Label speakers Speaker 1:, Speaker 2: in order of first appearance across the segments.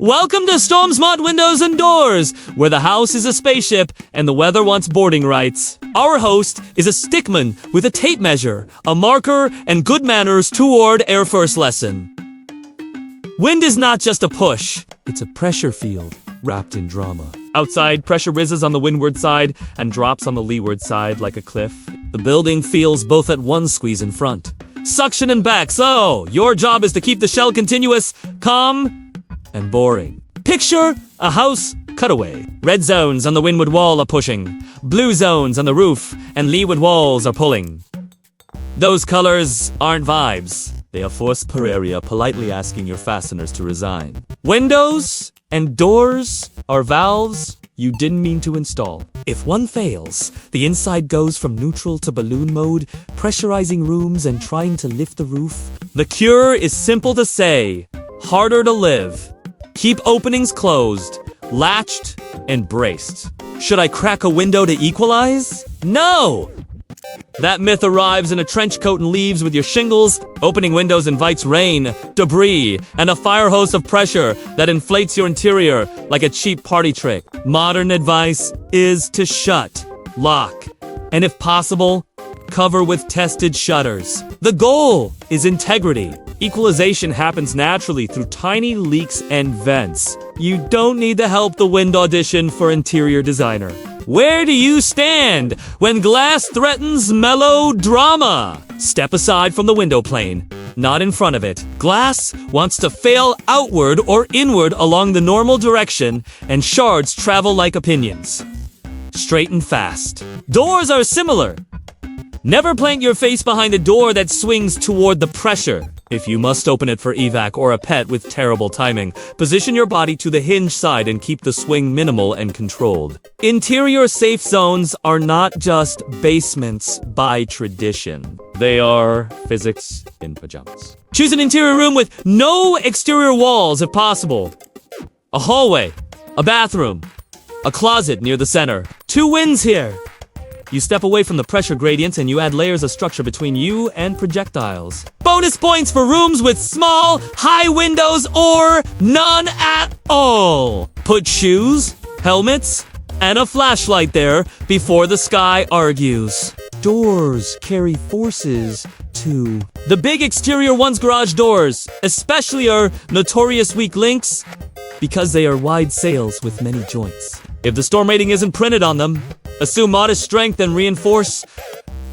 Speaker 1: Welcome to Storm Smart Windows and Doors, where the house is a spaceship and the weather wants boarding rights. Our host is a stickman with a tape measure, a marker, and good manners toward our first lesson. Wind is not just a push, it's a pressure field wrapped in drama. Outside, pressure rises on the windward side and drops on the leeward side like a cliff. The building feels both at one squeeze in front. Suction and back, so your job is to keep the shell continuous, calm, and boring. Picture a house cutaway. Red zones on the windward wall are pushing. Blue zones on the roof and leeward walls are pulling. Those colors aren't vibes. They are force per area politely asking your fasteners to resign. Windows and doors are valves you didn't mean to install. If one fails, the inside goes from neutral to balloon mode, pressurizing rooms and trying to lift the roof. The cure is simple to say, harder to live. Keep openings closed, latched, and braced. Should I crack a window to equalize? No! That myth arrives in a trench coat and leaves with your shingles. Opening windows invites rain, debris, and a fire hose of pressure that inflates your interior like a cheap party trick. Modern advice is to shut, lock, and if possible, cover with tested shutters. The goal is integrity. Equalization happens naturally through tiny leaks and vents. You don't need to help the wind audition for interior designer. Where do you stand when glass threatens melodrama? Step aside from the window plane, not in front of it. Glass wants to fail outward or inward along the normal direction, and shards travel like opinions. Straight and fast. Doors are similar. Never plant your face behind a door that swings toward the pressure. If you must open it for evac or a pet with terrible timing, position your body to the hinge side and keep the swing minimal and controlled. Interior safe zones are not just basements by tradition. They are physics in pajamas. Choose an interior room with no exterior walls if possible. A hallway, a bathroom, a closet near the center. 2 wins here. You step away from the pressure gradients and you add layers of structure between you and projectiles. Bonus points for rooms with small, high windows or none at all. Put shoes, helmets, and a flashlight there before the sky argues. Doors carry forces too. The big exterior ones, garage doors, especially are notorious weak links because they are wide sails with many joints. If the storm rating isn't printed on them, assume modest strength and reinforce.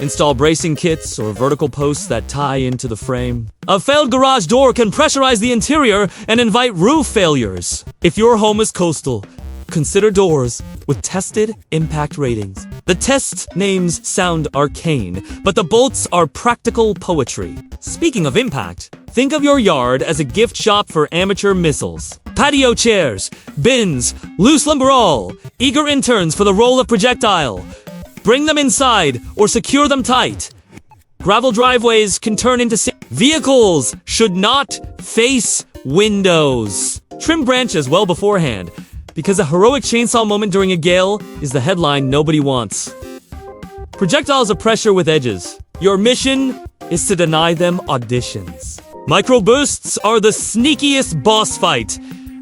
Speaker 1: Install bracing kits or vertical posts that tie into the frame. A failed garage door can pressurize the interior and invite roof failures. If your home is coastal, consider doors with tested impact ratings. The test names sound arcane, but the bolts are practical poetry. Speaking of impact, think of your yard as a gift shop for amateur missiles. Patio chairs, bins, loose lumber all, eager interns for the role of projectile. Bring them inside or secure them tight. Gravel driveways can turn into vehicles should not face windows. Trim branches well beforehand, because a heroic chainsaw moment during a gale is the headline nobody wants. Projectiles are pressure with edges. Your mission is to deny them auditions. Microbursts are the sneakiest boss fight.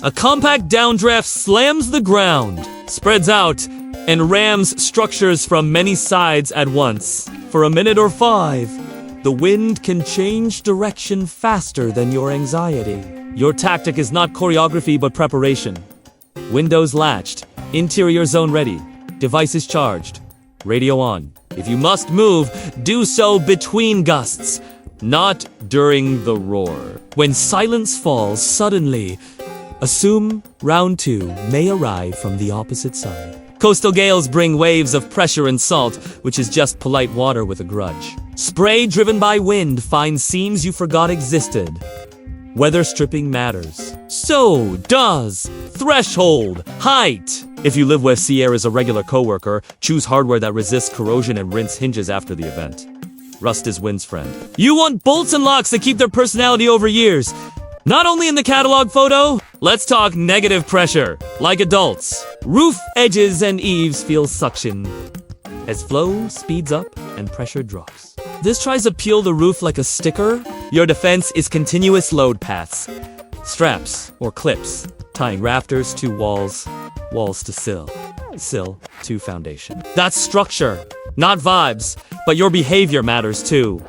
Speaker 1: A compact downdraft slams the ground, spreads out, and rams structures from many sides at once. For a minute or 5, the wind can change direction faster than your anxiety. Your tactic is not choreography but preparation. Windows latched, interior zone ready, devices charged, radio on. If you must move, do so between gusts, not during the roar. When silence falls suddenly, assume round 2 may arrive from the opposite side. Coastal gales bring waves of pressure and salt, which is just polite water with a grudge. Spray driven by wind finds seams you forgot existed. Weather stripping matters. So does threshold height. If you live where sea air is a regular coworker, choose hardware that resists corrosion and rinse hinges after the event. Rust is wind's friend. You want bolts and locks that keep their personality over years. Not only in the catalog photo, let's talk negative pressure, like adults. Roof edges and eaves feel suction as flow speeds up and pressure drops. This tries to peel the roof like a sticker. Your defense is continuous load paths, straps, or clips. tying rafters to walls, walls to sill, sill to foundation. That's structure, not vibes, but your behavior matters too.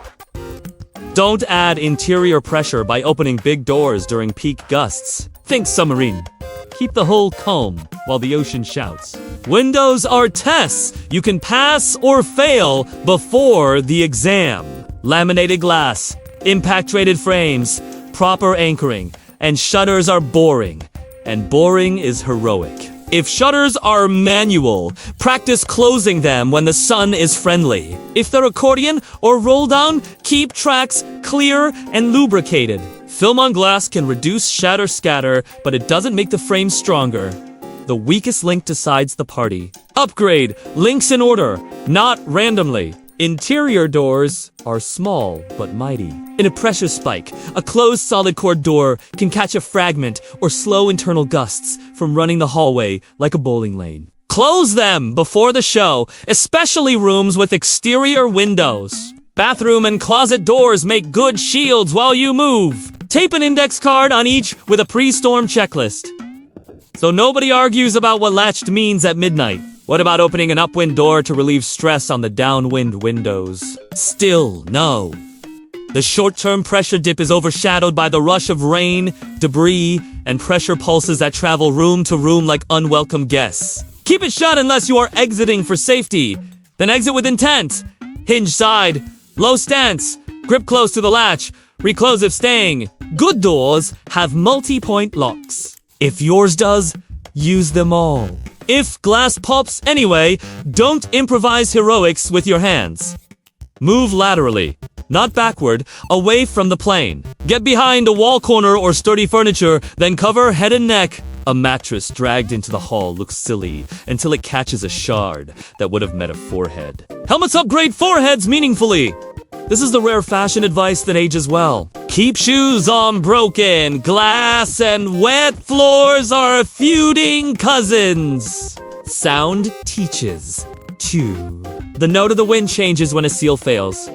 Speaker 1: Don't add interior pressure by opening big doors during peak gusts. Think submarine. Keep the hull calm while the ocean shouts. Windows are tests you can pass or fail before the exam. Laminated glass, impact-rated frames, proper anchoring, and shutters are boring. And boring is heroic. If shutters are manual, practice closing them when the sun is friendly. If they're accordion or roll down, keep tracks clear and lubricated. Film on glass can reduce shatter scatter, but it doesn't make the frame stronger. The weakest link decides the party. Upgrade, links in order, not randomly. Interior doors are small but mighty. In a pressure spike, a closed solid core door can catch a fragment or slow internal gusts from running the hallway like a bowling lane. Close them before the show, especially rooms with exterior windows. Bathroom and closet doors make good shields while you move. Tape an index card on each with a pre-storm checklist, so nobody argues about what latched means at midnight. What about opening an upwind door to relieve stress on the downwind windows? Still, no. The short-term pressure dip is overshadowed by the rush of rain, debris, and pressure pulses that travel room to room like unwelcome guests. Keep it shut unless you are exiting for safety. Then exit with intent. Hinge side, low stance, grip close to the latch, reclose if staying. Good doors have multi-point locks. If yours does, use them all. If glass pops anyway, don't improvise heroics with your hands. Move laterally, not backward, away from the plane. Get behind a wall corner or sturdy furniture, then cover head and neck. A mattress dragged into the hall looks silly until it catches a shard that would have met a forehead. Helmets upgrade foreheads meaningfully. This is the rare fashion advice that ages well. Keep shoes on broken. Glass and wet floors are feuding cousins. Sound teaches, too. The note of the wind changes when a seal fails.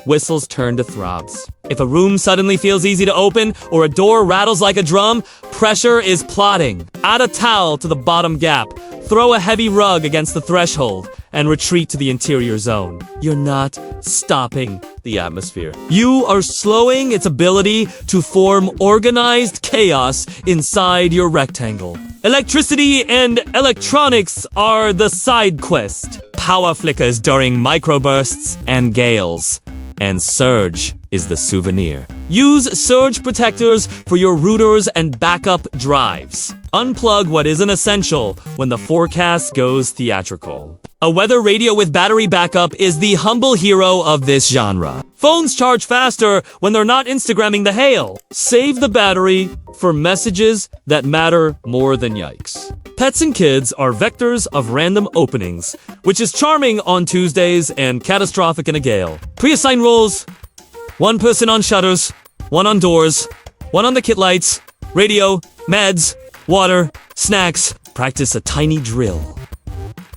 Speaker 1: Whistles turn to throbs. If a room suddenly feels easy to open or a door rattles like a drum, pressure is plotting. Add a towel to the bottom gap. Throw a heavy rug against the threshold and retreat to the interior zone. You're not stopping the atmosphere. You are slowing its ability to form organized chaos inside your rectangle. Electricity and electronics are the side quest. Power flickers during microbursts and gales. And surge is the souvenir. Use surge protectors for your routers and backup drives. Unplug what isn't essential when the forecast goes theatrical. A weather radio with battery backup is the humble hero of this genre. Phones charge faster when they're not Instagramming the hail. Save the battery for messages that matter more than yikes. Pets and kids are vectors of random openings, which is charming on Tuesdays and catastrophic in a gale. Pre-assign roles. One person on shutters, one on doors, one on the kit lights, radio, meds, water, snacks. Practice a tiny drill.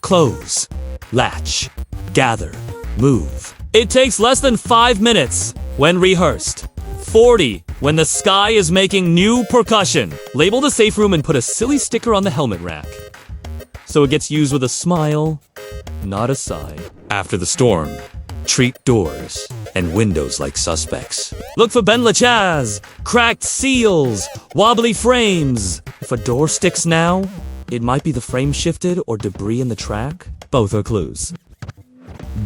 Speaker 1: Close, latch, gather, move. It takes less than 5 minutes when rehearsed. 40 when the sky is making new percussion. Label the safe room and put a silly sticker on the helmet rack, so it gets used with a smile, not a sigh. After the storm, treat doors and windows like suspects. Look for Ben Lachaz, cracked seals, wobbly frames. If a door sticks now, it might be the frame shifted or debris in the track. Both are clues.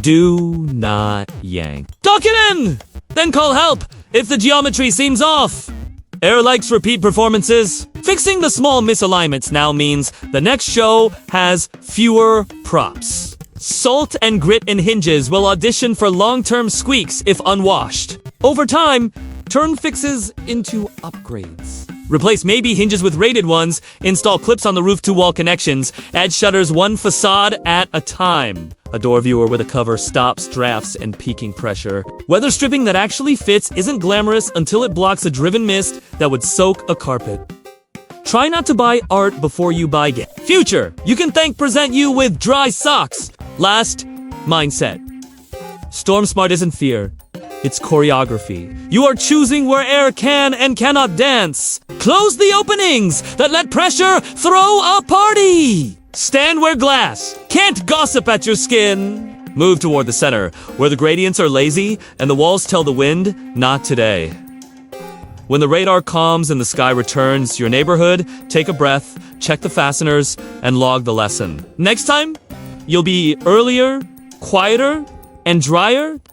Speaker 1: Do not yank. Tuck it in! Then call help if the geometry seems off. Air likes repeat performances. Fixing the small misalignments now means the next show has fewer props. Salt and grit and hinges will audition for long-term squeaks if unwashed. Over time, turn fixes into upgrades. Replace maybe hinges with rated ones, install clips on the roof to wall connections, add shutters one facade at a time. A door viewer with a cover stops drafts and peaking pressure. Weather stripping that actually fits isn't glamorous until it blocks a driven mist that would soak a carpet. Try not to buy art before you buy it. Future, you can thank present you with dry socks. Last, mindset. Storm smart isn't fear. It's choreography. You are choosing where air can and cannot dance. Close the openings that let pressure throw a party. Stand where glass can't gossip at your skin. Move toward the center, where the gradients are lazy and the walls tell the wind, not today. When the radar calms and the sky returns to your neighborhood, take a breath, check the fasteners, and log the lesson. Next time, you'll be earlier, quieter, and drier